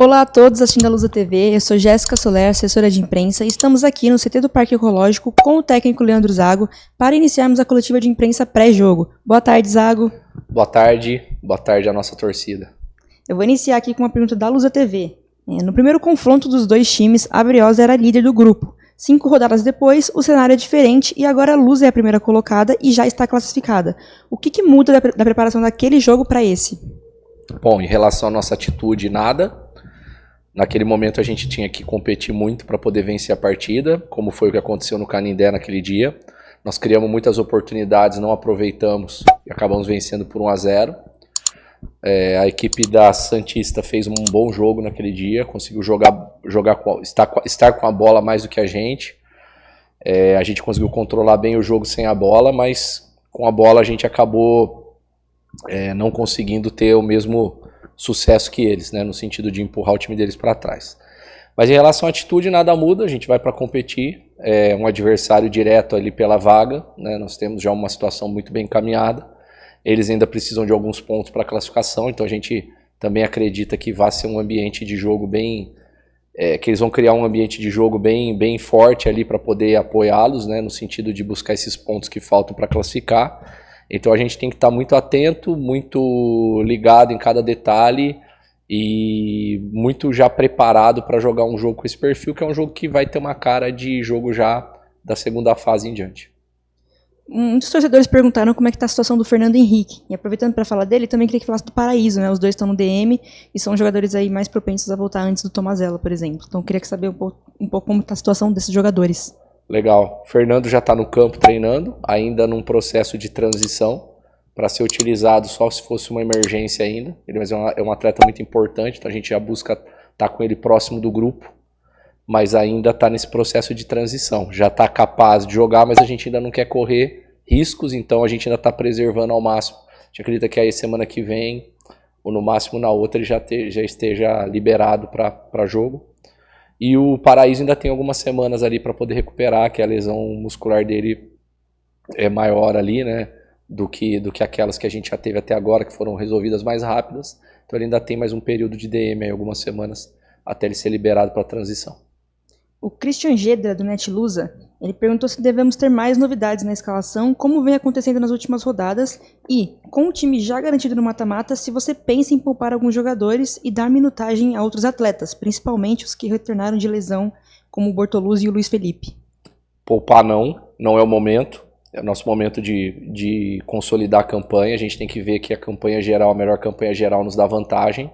Olá a todos assistindo a Lusa TV, eu sou Jéssica Soler, assessora de imprensa, e estamos aqui no CT do Parque Ecológico com o técnico Leandro Zago para iniciarmos a coletiva de imprensa pré-jogo. Boa tarde, Zago. Boa tarde à nossa torcida. Eu vou iniciar aqui com uma pergunta da Lusa TV. No primeiro confronto dos dois times, a Briosa era líder do grupo. 5 rodadas depois, o cenário é diferente e agora a Lusa é a primeira colocada e já está classificada. O que muda da preparação daquele jogo para esse? Bom, em relação à nossa atitude, nada. Naquele momento a gente tinha que competir muito para poder vencer a partida, como foi o que aconteceu no Canindé naquele dia. Nós criamos muitas oportunidades, não aproveitamos e acabamos vencendo por 1-0. A equipe da Santista fez um bom jogo naquele dia, conseguiu estar com a bola mais do que a gente. A gente conseguiu controlar bem o jogo sem a bola, mas com a bola a gente acabou não conseguindo ter o mesmo sucesso que eles, né, no sentido de empurrar o time deles para trás. Mas em relação à atitude, nada muda, a gente vai para competir, é um adversário direto ali pela vaga, né, nós temos já uma situação muito bem encaminhada, eles ainda precisam de alguns pontos para a classificação, então a gente também acredita que vai ser um ambiente de jogo bem, que eles vão criar um ambiente de jogo bem forte ali para poder apoiá-los, né, no sentido de buscar esses pontos que faltam para classificar. Então a gente tem que estar muito atento, muito ligado em cada detalhe e muito já preparado para jogar um jogo com esse perfil, que é um jogo que vai ter uma cara de jogo já da segunda fase em diante. Muitos torcedores perguntaram como é que está a situação do Fernando Henrique. E aproveitando para falar dele, também queria que falasse do Paraíso, né? Os dois estão no DM e são jogadores aí mais propensos a voltar antes do Tomazella, por exemplo. Então queria saber um pouco como está a situação desses jogadores. Legal. Fernando já está no campo treinando, ainda num processo de transição, para ser utilizado só se fosse uma emergência ainda. Ele é um atleta muito importante, então a gente já busca estar com ele próximo do grupo, mas ainda está nesse processo de transição. Já está capaz de jogar, mas a gente ainda não quer correr riscos, então a gente ainda está preservando ao máximo. A gente acredita que aí semana que vem, ou no máximo na outra, ele já esteja liberado para jogo. E o Paraíso ainda tem algumas semanas ali para poder recuperar, que a lesão muscular dele é maior ali, né, do que aquelas que a gente já teve até agora, que foram resolvidas mais rápidas. Então ele ainda tem mais um período de DM, aí, algumas semanas, até ele ser liberado para a transição. O Christian Gedra, do Netlusa, ele perguntou se devemos ter mais novidades na escalação, como vem acontecendo nas últimas rodadas, e, com o time já garantido no mata-mata, se você pensa em poupar alguns jogadores e dar minutagem a outros atletas, principalmente os que retornaram de lesão, como o Bortoluzzi e o Luiz Felipe. Poupar não é o momento, é o nosso momento de consolidar a campanha, a gente tem que ver que a campanha geral, a melhor campanha geral nos dá vantagem.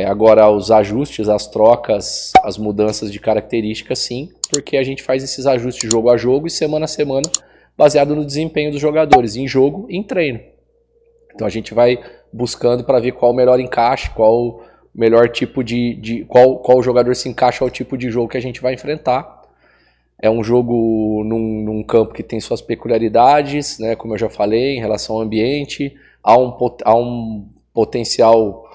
Agora os ajustes, as trocas, as mudanças de características, sim, porque a gente faz esses ajustes jogo a jogo e semana a semana, baseado no desempenho dos jogadores, em jogo e em treino. Então a gente vai buscando para ver qual o melhor encaixe, qual o melhor tipo qual jogador se encaixa ao tipo de jogo que a gente vai enfrentar. É um jogo num campo que tem suas peculiaridades, né, como eu já falei, em relação ao ambiente, há um potencial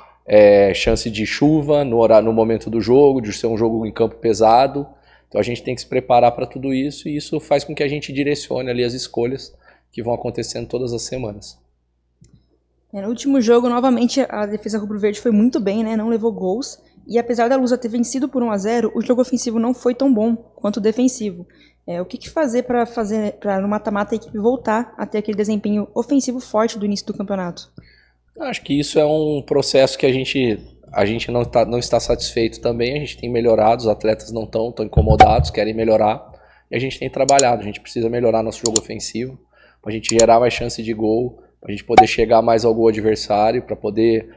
chance de chuva no momento do jogo, de ser um jogo em campo pesado. Então a gente tem que se preparar para tudo isso, e isso faz com que a gente direcione ali as escolhas que vão acontecendo todas as semanas. No último jogo, novamente, a defesa rubro-verde foi muito bem, né? Não levou gols. E apesar da Lusa ter vencido por 1-0, o jogo ofensivo não foi tão bom quanto o defensivo. O que fazer para no mata-mata a equipe voltar a ter aquele desempenho ofensivo forte do início do campeonato? Acho que isso é um processo que a gente não está satisfeito também, a gente tem melhorado, os atletas não estão incomodados, querem melhorar, e a gente tem trabalhado, a gente precisa melhorar nosso jogo ofensivo, para a gente gerar mais chance de gol, para a gente poder chegar mais ao gol adversário, para poder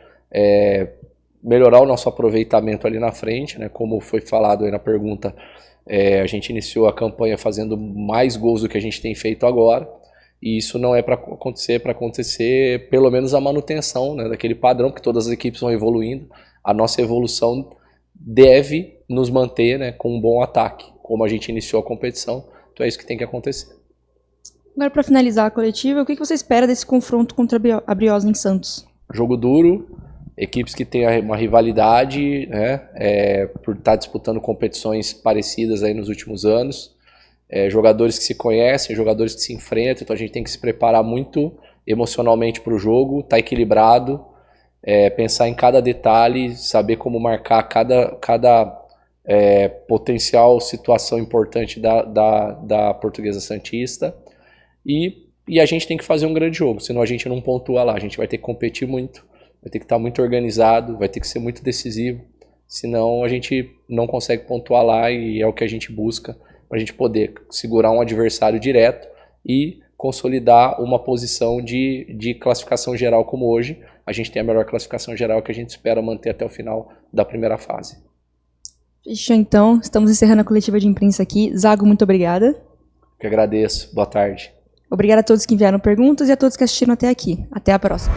melhorar o nosso aproveitamento ali na frente, né? Como foi falado aí na pergunta, a gente iniciou a campanha fazendo mais gols do que a gente tem feito agora, e isso não é para acontecer pelo menos a manutenção, né, daquele padrão, que todas as equipes vão evoluindo. A nossa evolução deve nos manter, né, com um bom ataque, como a gente iniciou a competição, então é isso que tem que acontecer. Agora, para finalizar a coletiva, o que você espera desse confronto contra a Briosa em Santos? Jogo duro, equipes que têm uma rivalidade, né, por estar disputando competições parecidas aí nos últimos anos. Jogadores que se conhecem, jogadores que se enfrentam, então a gente tem que se preparar muito emocionalmente para o jogo, estar equilibrado pensar em cada detalhe, saber como marcar cada potencial situação importante da Portuguesa Santista, e a gente tem que fazer um grande jogo, senão a gente não pontua lá, a gente vai ter que competir muito, vai ter que estar muito organizado, vai ter que ser muito decisivo, senão a gente não consegue pontuar lá, e é o que a gente busca, para a gente poder segurar um adversário direto e consolidar uma posição de classificação geral como hoje. A gente tem a melhor classificação geral que a gente espera manter até o final da primeira fase. Fechou, então. Estamos encerrando a coletiva de imprensa aqui. Zago, muito obrigada. Que agradeço. Boa tarde. Obrigada a todos que enviaram perguntas e a todos que assistiram até aqui. Até a próxima.